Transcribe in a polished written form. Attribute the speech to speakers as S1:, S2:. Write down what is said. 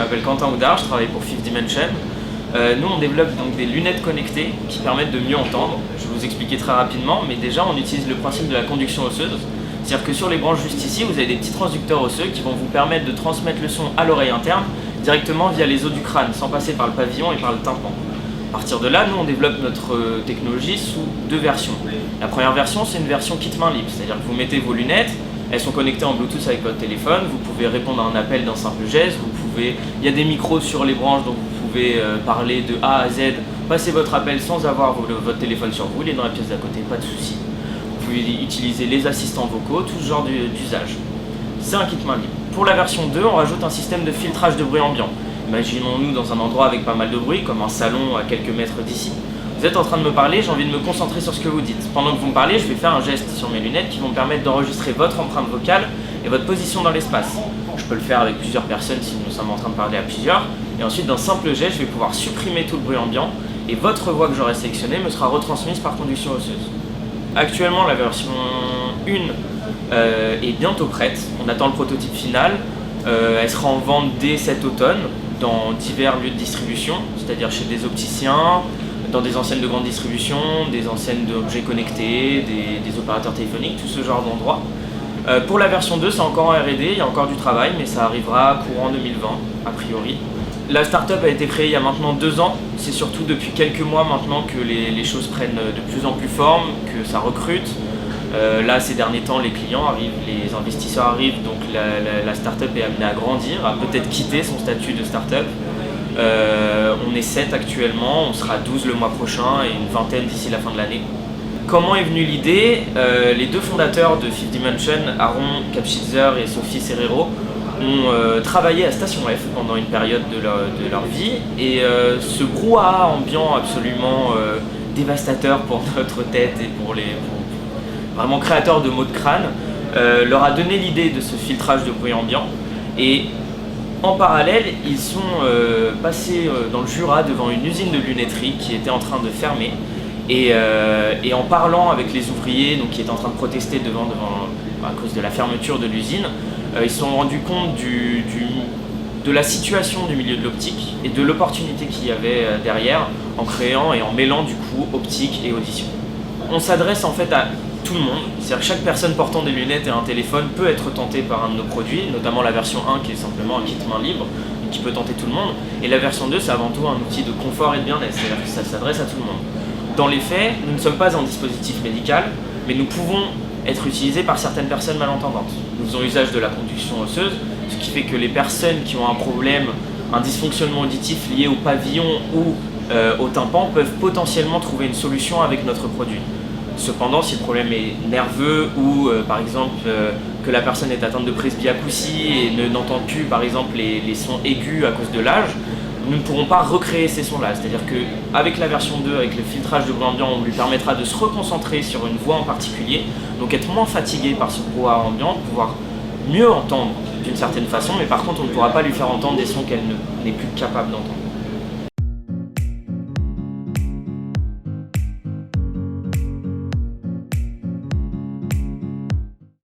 S1: m'appelle Quentin Houdard, je travaille pour Fifth Dimension. Nous on développe donc des lunettes connectées qui permettent de mieux entendre. Je vais vous expliquer très rapidement, mais déjà on utilise le principe de la conduction osseuse. C'est-à-dire que sur les branches juste ici, vous avez des petits transducteurs osseux qui vont vous permettre de transmettre le son à l'oreille interne directement via les os du crâne, sans passer par le pavillon et par le tympan. À partir de là, nous on développe notre technologie sous deux versions. La première version, c'est une version kit main libre, c'est-à-dire que vous mettez vos lunettes, elles sont connectées en Bluetooth avec votre téléphone, vous pouvez répondre à un appel d'un simple geste, il y a des micros sur les branches, donc vous pouvez parler de A à Z, passer votre appel sans avoir votre téléphone sur vous, il est dans la pièce d'à côté, pas de souci. Vous pouvez utiliser les assistants vocaux, tout ce genre d'usage. C'est un kit main libre. Pour la version 2, on rajoute un système de filtrage de bruit ambiant. Imaginons-nous dans un endroit avec pas mal de bruit, comme un salon à quelques mètres d'ici. Vous êtes en train de me parler, j'ai envie de me concentrer sur ce que vous dites. Pendant que vous me parlez, je vais faire un geste sur mes lunettes qui vont me permettre d'enregistrer votre empreinte vocale et votre position dans l'espace. Je peux le faire avec plusieurs personnes si nous sommes en train de parler à plusieurs. Et ensuite, d'un simple geste, je vais pouvoir supprimer tout le bruit ambiant et votre voix que j'aurai sélectionnée me sera retransmise par conduction osseuse. Actuellement, la version 1 est bientôt prête. On attend le prototype final. Elle sera en vente dès cet automne dans divers lieux de distribution, c'est-à-dire chez des opticiens, dans des enseignes de grande distribution, des enseignes d'objets connectés, des opérateurs téléphoniques, tout ce genre d'endroits. Pour la version 2, c'est encore en R&D, il y a encore du travail, mais ça arrivera courant 2020, a priori. La startup a été créée il y a maintenant 2 ans, c'est surtout depuis quelques mois maintenant que les choses prennent de plus en plus forme, que ça recrute. Là, ces derniers temps, les clients arrivent, les investisseurs arrivent, donc la startup est amenée à grandir, à peut-être quitter son statut de startup. On est 7 actuellement, on sera 12 le mois prochain et une vingtaine d'ici la fin de l'année. Comment est venue l'idée? Les deux fondateurs de Fifth Dimension, Aaron Kapschitzer et Sophie Serrero, ont travaillé à Station F pendant une période de leur vie et ce brouhaha ambiant absolument dévastateur pour notre tête et pour vraiment créateur de maux de crâne, leur a donné l'idée de ce filtrage de bruit ambiant. Et en parallèle, ils sont passés dans le Jura devant une usine de lunetterie qui était en train de fermer. Et en parlant avec les ouvriers qui étaient en train de protester à cause de la fermeture de l'usine, ils se sont rendus compte de la situation du milieu de l'optique et de l'opportunité qu'il y avait derrière en créant et en mêlant du coup optique et audition. On s'adresse en fait à tout le monde, c'est-à-dire que chaque personne portant des lunettes et un téléphone peut être tentée par un de nos produits, notamment la version 1 qui est simplement un kit main libre, qui peut tenter tout le monde, et la version 2 c'est avant tout un outil de confort et de bien-être, c'est-à-dire que ça s'adresse à tout le monde. Dans les faits, nous ne sommes pas un dispositif médical, mais nous pouvons être utilisés par certaines personnes malentendantes. Nous faisons usage de la conduction osseuse, ce qui fait que les personnes qui ont un problème, un dysfonctionnement auditif lié au pavillon ou au tympan peuvent potentiellement trouver une solution avec notre produit. Cependant, si le problème est nerveux ou par exemple que la personne est atteinte de presbyacousie et n'entend plus par exemple les sons aigus à cause de l'âge, nous ne pourrons pas recréer ces sons-là. C'est-à-dire qu'avec la version 2, avec le filtrage de bruit ambiant, on lui permettra de se reconcentrer sur une voix en particulier, donc être moins fatigué par ce brouhaha ambiant, pouvoir mieux entendre d'une certaine façon, mais par contre on ne pourra pas lui faire entendre des sons qu'elle n'est plus capable d'entendre.